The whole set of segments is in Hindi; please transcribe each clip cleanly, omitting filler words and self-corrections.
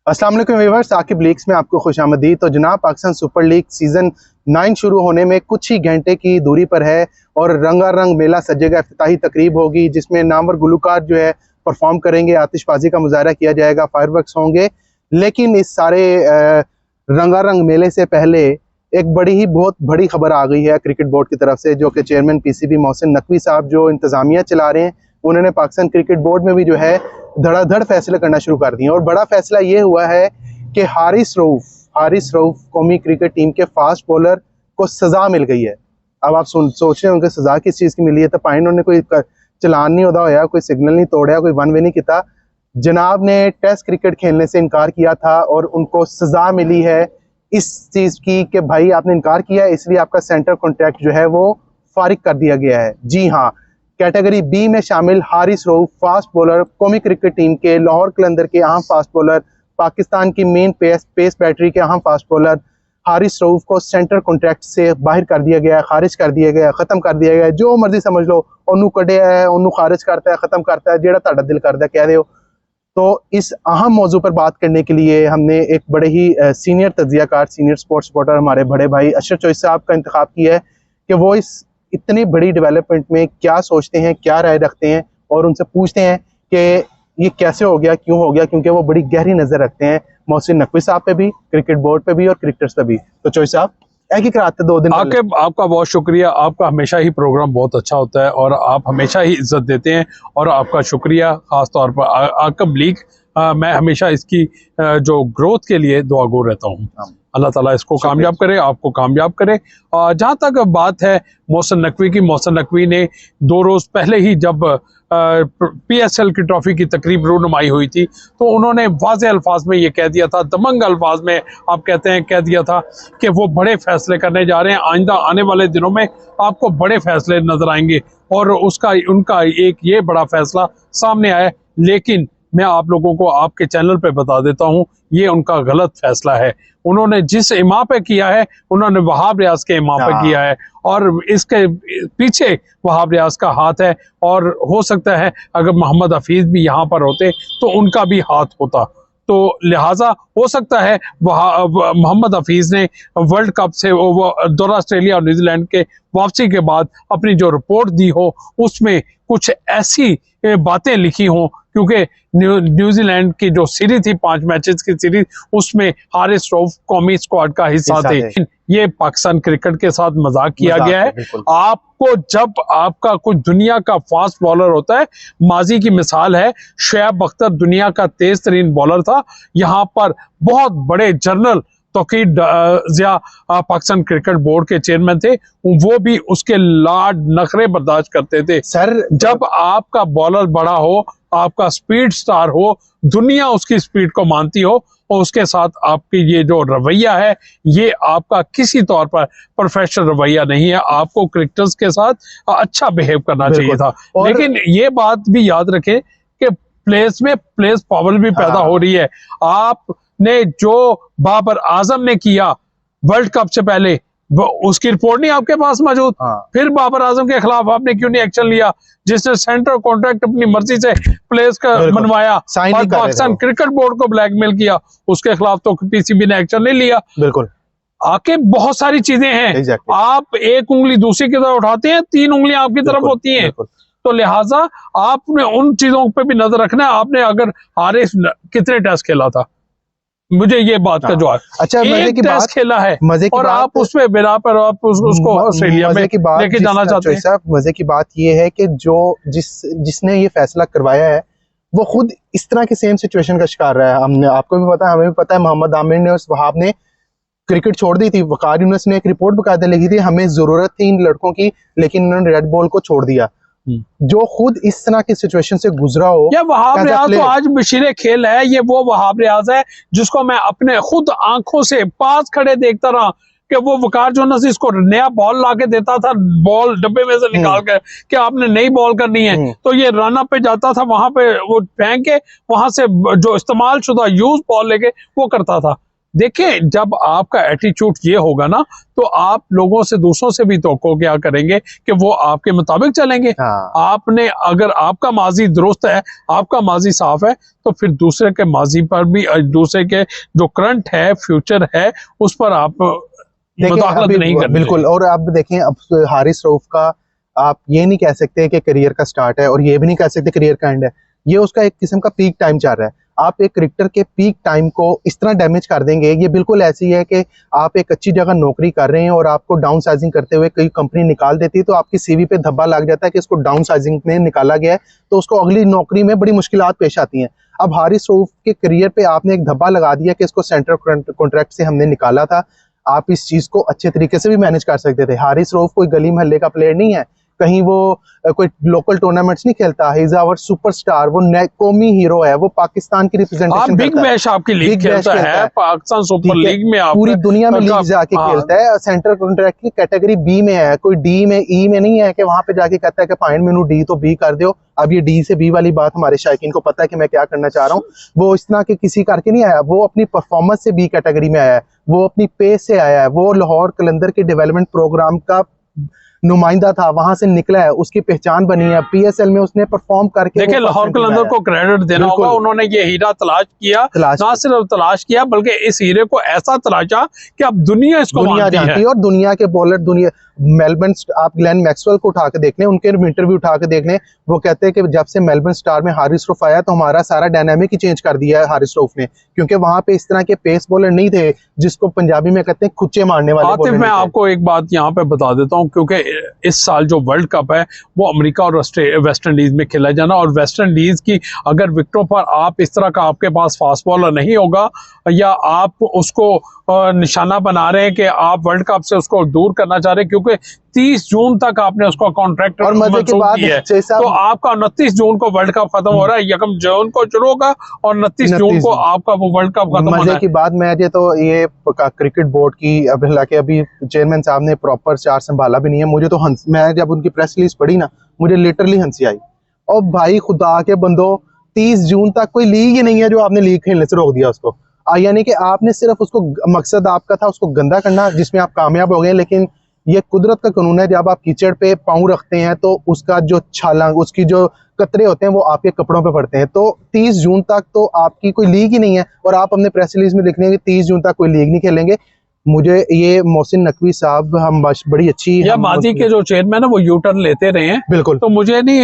अस्सलाम वालेकुम व्यूअर्स, आकिब लीग्स में आपको खुशामदीद। तो जनाब, पाकिस्तान सुपर लीग सीज़न 9 शुरू होने में कुछ ही घंटे की दूरी पर है और रंगारंग मेला सजेगा। इफ्तिताही तकरीब होगी जिसमें नामवर गुलकार जो है परफॉर्म करेंगे, आतिशबाजी का मुजाहरा किया जाएगा, फायरवर्क्स होंगे। लेकिन इस सारे रंगारंग मेले से पहले एक बहुत बड़ी खबर आ गई है क्रिकेट बोर्ड की तरफ से, जो कि चेयरमैन पीसीबी मोहसिन नकवी साहब जो इंतज़ामिया चला रहे हैं, उन्होंने पाकिस्तान क्रिकेट बोर्ड में भी जो है धड़ाधड़ फैसले करना शुरू कर दिए। और बड़ा फैसला ये हुआ है कि हारिस रऊफ कौमी क्रिकेट टीम के फास्ट बॉलर को सजा मिल गई है। अब आप सोच रहे होंगे सजा किस चीज़ की मिली है। तो पाइन उन्होंने कोई चलान नहीं होता होया, कोई सिग्नल नहीं तोड़ा, कोई वन वे नहीं किया। जनाब ने टेस्ट क्रिकेट खेलने से इनकार किया था और उनको सजा मिली है इस चीज़ की कि भाई आपने इनकार किया है, इसलिए आपका सेंटर कॉन्ट्रैक्ट जो है वो फारिग कर दिया गया है। जी हाँ, कैटेगरी बी में शामिल हारिस रऊफ फास्ट बॉलर कौमी क्रिकेट टीम के, लाहौर कलंदर के अहम फास्ट बॉलर, पाकिस्तान की मेन पेस बैटरी के अहम फास्ट बॉलर हारिस रऊफ को सेंटर कॉन्ट्रैक्ट से बाहर कर दिया गया, खारिज कर दिया गया, ख़त्म कर दिया गया। जो मर्जी समझ लो, उन्होंने कढ़िया है, उन्होंने खारिज करता है, ख़त्म करता है, जेड़ा ताड़ा दिल करता है कह दो। तो इस अहम मौजू पर बात करने के लिए हमने एक बड़े ही सीनियर तज्जियाकार, सीनियर स्पोर्ट्स रिपोर्टर, हमारे बड़े भाई अशरफ चौधरी साहब का इंतखाब किया है कि वो इस इतनी बड़ी डेवलपमेंट में क्या सोचते हैं, क्या राय रखते हैं, और उनसे पूछते हैं कि ये कैसे हो गया, क्यों हो गया, क्योंकि वो बड़ी गहरी नज़र रखते हैं मोहसिन नकवी साहब पे भी, क्रिकेट बोर्ड पे भी और क्रिकेटर्स पे भी। तो चौधरी साहब एक ही कराते 2 दिन आकिब, आपका बहुत शुक्रिया। आपका हमेशा ही प्रोग्राम बहुत अच्छा होता है और आप हमेशा ही इज्जत देते हैं, और आपका शुक्रिया खास तौर पर आकिब लीग। मैं हमेशा इसकी जो ग्रोथ के लिए दुआ गो रहता हूँ। अल्लाह ताला इसको कामयाब करे, आपको कामयाब करे। जहाँ तक बात है मोहसिन नकवी की, मोहसिन नकवी ने 2 रोज़ पहले ही जब PSL की ट्रॉफी की तकरीब रूनुमाई हुई थी, तो उन्होंने वाज़े अल्फाज में ये कह दिया था, दमंग अल्फाज में आप कहते हैं, कह दिया था कि वो बड़े फैसले करने जा रहे हैं। आइंदा आने वाले दिनों में आपको बड़े फैसले नजर आएंगे, और उनका एक ये बड़ा फैसला सामने आया। लेकिन मैं आप लोगों को आपके चैनल पे बता देता हूँ, ये उनका गलत फैसला है। उन्होंने जिस इमाम पे किया है, उन्होंने वहाब रियाज के इमाम पे किया है, और इसके पीछे वहाब रियाज का हाथ है। और हो सकता है अगर मोहम्मद हफीज भी यहाँ पर होते तो उनका भी हाथ होता। तो लिहाजा हो सकता है मोहम्मद हफीज ने वर्ल्ड कप से दौरा ऑस्ट्रेलिया और न्यूजीलैंड के वापसी के बाद अपनी जो रिपोर्ट दी हो, उसमें कुछ ऐसी बातें लिखी हों, क्योंकि न्यूजीलैंड की जो सीरीज थी, 5 मैचेस की सीरीज, उसमें हारिस रऊफ कौमी स्क्वाड का हिस्सा थे। ये पाकिस्तान क्रिकेट के साथ मजाक किया गया है। आपको जब आपका कुछ दुनिया का फास्ट बॉलर होता है, माजी की मिसाल है, शोएब अख्तर दुनिया का तेज तरीन बॉलर था। यहाँ पर बहुत बड़े general Tauqir Zia Pakistan cricket board के चेयरमैन थे, वो भी उसके लाड नखरे बर्दाश्त करते थे। सर, जब आपका बॉलर बड़ा हो, आपका स्पीड स्टार हो, दुनिया उसकी स्पीड को मानती हो, और उसके साथ आपकी ये जो रवैया है, ये आपका किसी तौर पर प्रोफेशनल रवैया नहीं है। आपको क्रिकेटर्स के साथ अच्छा बिहेव करना चाहिए था। लेकिन ये बात भी याद रखें कि प्लेस पावर भी पैदा हो रही है। आपने जो बाबर आजम ने किया वर्ल्ड कप से पहले, उसकी रिपोर्ट नहीं आपके पास मौजूद। फिर बाबर आजम के खिलाफ आपने क्यों नहीं एक्शन लिया, जिसने सेंटर कॉन्ट्रैक्ट अपनी मर्जी से प्लेयर्स का बनवाया और पाकिस्तान क्रिकेट बोर्ड को ब्लैकमेल किया, उसके खिलाफ तो पीसीबी ने एक्शन नहीं लिया। बिल्कुल, आके बहुत सारी चीजें हैं। आप एक उंगली दूसरी की तरफ उठाते हैं, 3 उंगलियां आपकी तरफ होती हैं। तो लिहाजा आपने उन चीजों पे भी नजर रखना है। आपने अगर हारिस कितने टेस्ट खेला था, मुझे ये बात का जवाब, अच्छा, मजे की बात खेला है, मजे की और बात, आप उसमें बिना पर आप उसको ऑस्ट्रेलिया में लेके जाना चाहते हैं। मजे की बात ये है कि जिसने ये फैसला करवाया है, वो खुद इस तरह के सेम सिचुएशन का शिकार रहा है। हमने, आपको भी पता है, हमें भी पता है, मोहम्मद आमिर ने, उस वहाब ने क्रिकेट छोड़ दी थी। वकार यूनुस ने एक रिपोर्ट बकायदा लिखी थी, हमें जरूरत थी इन लड़कों की, लेकिन उन्होंने रेड बॉल को छोड़ दिया। जो खुद इस तरह की सिचुएशन से गुजरा हो, या वहाब रियाज तो आज बशीरे खेल है। ये वो वहाब रियाज है जिसको मैं अपने खुद आंखों से पास खड़े देखता रहा कि वो वकार यूनुस इसको नया बॉल ला के देता था, बॉल डब्बे में से निकाल कर कि आपने नई बॉल करनी है, तो ये रन अप पे जाता था, वहां पे वो फेंक के वहां से जो इस्तेमाल शुदा यूज बॉल लेके वो करता था। देखें, जब आपका एटीट्यूड ये होगा ना, तो आप लोगों से, दूसरों से भी तो क्या करेंगे कि वो आपके मुताबिक चलेंगे। हाँ। आपने, अगर आपका माजी दुरुस्त है, आपका माजी साफ है, तो फिर दूसरे के माजी पर भी, दूसरे के जो करंट है, फ्यूचर है, उस पर आप मुदाखलत नहीं करनी। बिल्कुल। और अब देखें, अब हारिस रऊफ का आप ये नहीं कह सकते कि करियर का स्टार्ट है, और ये भी नहीं कह सकते करियर का एंड है। ये उसका एक किस्म का पीक टाइम चल रहा है। आप एक क्रिकेटर के पीक टाइम को इस तरह डैमेज कर देंगे, ये बिल्कुल ऐसी है कि आप एक अच्छी जगह नौकरी कर रहे हैं और आपको डाउन साइजिंग करते हुए कोई कंपनी निकाल देती है, तो आपकी सीवी पे धब्बा लग जाता है कि इसको डाउन साइजिंग में निकाला गया है, तो उसको अगली नौकरी में बड़ी मुश्किलात पेश आती हैं। अब हारिस रऊफ के करियर पे आपने एक धब्बा लगा दिया कि इसको सेंट्रल कॉन्ट्रैक्ट से हमने निकाला था। आप इस चीज को अच्छे तरीके से भी मैनेज कर सकते थे। हारिस रऊफ कोई गली मोहल्ले का प्लेयर नहीं है, कहीं वो कोई लोकल टूर्नामेंट्स नहीं खेलता। ही इज आवर सुपरस्टार, वो कौमी हीरो है, वो पाकिस्तान की रिप्रेजेंटेशन बिग बैश आपकी लीग खेलता है, पाकिस्तान सुपर लीग में आप पूरी दुनिया में लीग जाके खेलता है। सेंट्रल कॉन्ट्रैक्ट की कैटेगरी बी में है, कोई डी में, ई में नहीं है कि वहां पे जाके कहता है कि फाइन मेनू डी तो बी कर दो। अब ये डी से बी वाली बात हमारे शायकीन को पता है कि मैं क्या करना चाह रहा हूँ। वो इस तरह के किसी करके नहीं आया, वो अपनी परफॉर्मेंस से बी कैटेगरी में आया है, वो अपनी पेस से आया है, वो लाहौर कलंदर के डेवलपमेंट प्रोग्राम का नुमाइंदा था, वहां से निकला है, उसकी पहचान बनी है। पीएसएल में उसने परफॉर्म करके, देखिए, लाहौर कलंदर को क्रेडिट देना होगा, उन्होंने ये हीरा तलाश किया, ना सिर्फ तलाश किया बल्कि इस हीरे को ऐसा तलाशा कि अब दुनिया इसको जानती है। और दुनिया के बॉलर, मेलबर्न, आप ग्लेन मैक्सवेल को उठा के देख लें, उनके इंटरव्यू उठा के देख लें, वो कहते हैं कि जब से मेलबर्न स्टार में हारिस रऊफ आया तो हमारा सारा डायनामिक ही चेंज कर दिया है हारिस रऊफ ने, क्योंकि वहां पे इस तरह के पेस बॉलर नहीं थे जिसको पंजाबी में कहते हैं खुच्चे मारने वाले। आतिफ, मैं आपको एक बात यहाँ पे बता देता हूँ, क्योंकि इस साल जो वर्ल्ड कप है वो अमेरिका और वेस्ट इंडीज में खेला जाना, और वेस्ट इंडीज की अगर विकेटों पर आप इस तरह का, आपके पास फास्ट बॉलर नहीं होगा, या आप उसको निशाना बना रहे हैं कि आप वर्ल्ड कप से उसको दूर करना चाह रहे हैं, क्योंकि 30 जून तक आपने उसका कॉन्ट्रैक्ट और मजे की बात है, तो आपका 29 जून को वर्ल्ड कप खत्म हो रहा है, 1 जून को शुरू होगा और 29 जून को आपका वो वर्ल्ड कप खत्म होना है। मजे की बात मैं तो ये क्रिकेट बोर्ड की, अब हालांकि अभी चेयरमैन साहब ने प्रॉपर चार्ज संभाला भी नहीं है, मुझे तो मैं जब उनकी प्रेस रिलीज पढ़ी ना, मुझे लिटरली हंसी आई। और भाई खुदा के बंदो, 30 जून तक कोई लीग ही नहीं है जो आपने लीग खेलने से रोक दिया उसको। यानी कि आपने सिर्फ उसको, मकसद आपका था उसको गंदा करना, जिसमें आप कामयाब हो गए। लेकिन ये कुदरत का कानून है, जब आप कीचड़ पे पाँव रखते हैं तो उसका जो छालांग, उसकी जो कतरे होते हैं वो आपके कपड़ों पे पड़ते हैं। तो 30 जून तक तो आपकी कोई लीग ही नहीं है, और आप अपने प्रेस रिलीज में लिख लेंगे 30 जून तक कोई लीग नहीं खेलेंगे। मुझे ये मोहसिन नकवी साहब, हम बड़ी अच्छी, या माजी के जो चेयरमैन है वो यू टर्न लेते रहे हैं, बिल्कुल, तो मुझे नहीं,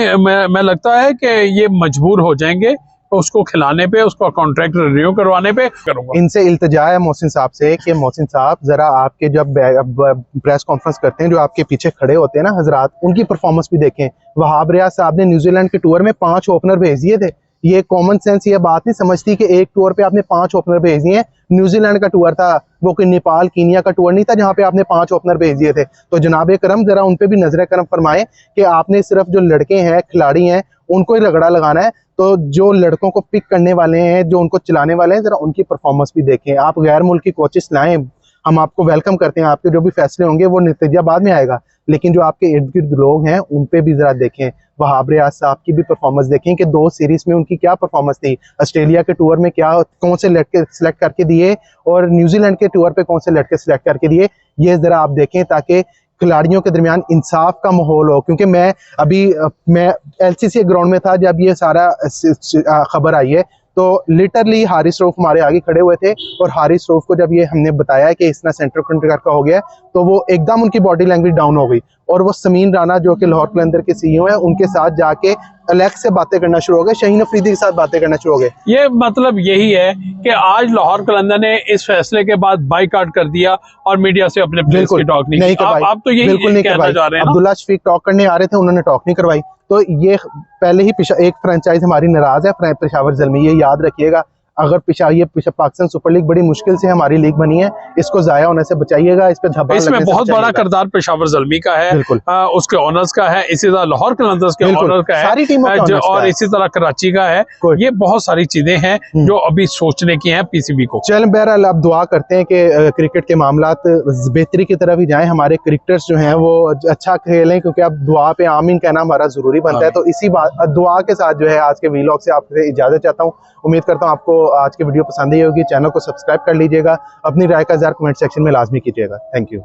मैं लगता है कि ये मजबूर हो जाएंगे उसको खिलाने पे, उसका कॉन्ट्रैक्ट रिन्यू करवाने पे। करूंगा इनसे इल्तिजा है मोहसिन साहब से कि मोहसिन साहब जरा आपके जब प्रेस कॉन्फ्रेंस करते हैं, जो आपके पीछे खड़े होते हैं ना हजरात, उनकी परफॉर्मेंस भी देखें। वहाब रियाज साहब ने न्यूजीलैंड के टूर में 5 ओपनर भेज दिए थे। ये कॉमन सेंस ये बात नहीं समझती कि एक टूर पे आपने 5 ओपनर भेज दिए। न्यूजीलैंड का टूर था वो, कोई नेपाल कीनिया का टूर नहीं था जहां पे आपने 5 ओपनर भेज दिए थे। तो जनाबे करम जरा उन पे भी नजर करम फरमाए कि आपने सिर्फ जो लड़के हैं, खिलाड़ी हैं, उनको ही रगड़ा लगाना है। तो जो लड़कों को पिक करने वाले हैं, जो उनको चलाने वाले हैं, जरा उनकी परफॉर्मेंस भी देखें। आप गैर मुल्की कोचेस लाएं, हम आपको वेलकम करते हैं। आपके जो भी फैसले होंगे वो नतीजा बाद में आएगा, लेकिन जो आपके इर्द गिर्द लोग हैं उन पे भी जरा देखें। वहाब रियाज साहब की भी परफॉर्मेंस देखें कि 2 सीरीज में उनकी क्या परफॉर्मेंस थी, ऑस्ट्रेलिया के टूर में क्या, कौन से लड़के सिलेक्ट करके दिए, और न्यूजीलैंड के टूर पे कौन से लड़के सिलेक्ट करके दिए। ये जरा आप देखें ताकि खिलाड़ियों के दरमियान इंसाफ का माहौल हो। क्योंकि मैं एलसीसी ग्राउंड में था जब ये सारा खबर आई है, तो लिटरली हारिस रऊफ हमारे आगे खड़े हुए थे, और हारिस रऊफ को जब ये हमने बताया कि इस तरह सेंट्रल कॉन्ट्रैक्ट का हो गया, तो वो एकदम उनकी बॉडी लैंग्वेज डाउन हो गई, और वो समीन राना जो कि लाहौर कलंदर के सीईओ हैं, उनके साथ जाके अलग से बातें करना शुरू हो गए, शाहीन अफरीदी के साथ बातें करना शुरू हो गए। ये मतलब यही है कि आज लाहौर कलंदर ने इस फैसले के बाद बाइकआउट कर दिया और मीडिया से अपने प्लेयर्स की टॉक नहीं करवाई। आप तो यही कहना चाह रहे हैं। अब्दुल्ला शफीक टॉक करने आ रहे थे, उन्होंने टॉक नहीं करवाई। तो ये पहले ही एक फ्रेंचाइज हमारी नाराज है, पेशावर ज़ल्मी, ये याद रखिएगा। अगर पाकिस्तान सुपर लीग बड़ी मुश्किल से हमारी लीग बनी है, इसको जाया होने से बचाइएगा। इस पे धब्बा इसमें बहुत बड़ा किरदार पेशावर ज़ल्मी का है, उसके ओनर्स का है, इसी तरह लाहौर कलंदर्स के ओनर का है, सारी टीमों का, और इसी तरह कराची का है। ये बहुत सारी चीजें हैं जो अभी सोचने की हैं पीसीबी को। चल बहरहाल अब दुआ करते हैं कि क्रिकेट के मामलात बेहतरी की तरफ ही जाएं, हमारे क्रिकेटर्स जो हैं वो अच्छा खेलें, क्योंकि अब दुआ पे आमीन कहना हमारा जरूरी बनता है। तो इसी बात दुआ के साथ जो है आज के वीलॉग से आपसे इजाजत चाहता हूँ। उम्मीद करता हूँ आपको आज की वीडियो पसंद आई होगी, चैनल को सब्सक्राइब कर लीजिएगा, अपनी राय का इज़हार कमेंट सेक्शन में लाजमी कीजिएगा। Thank you.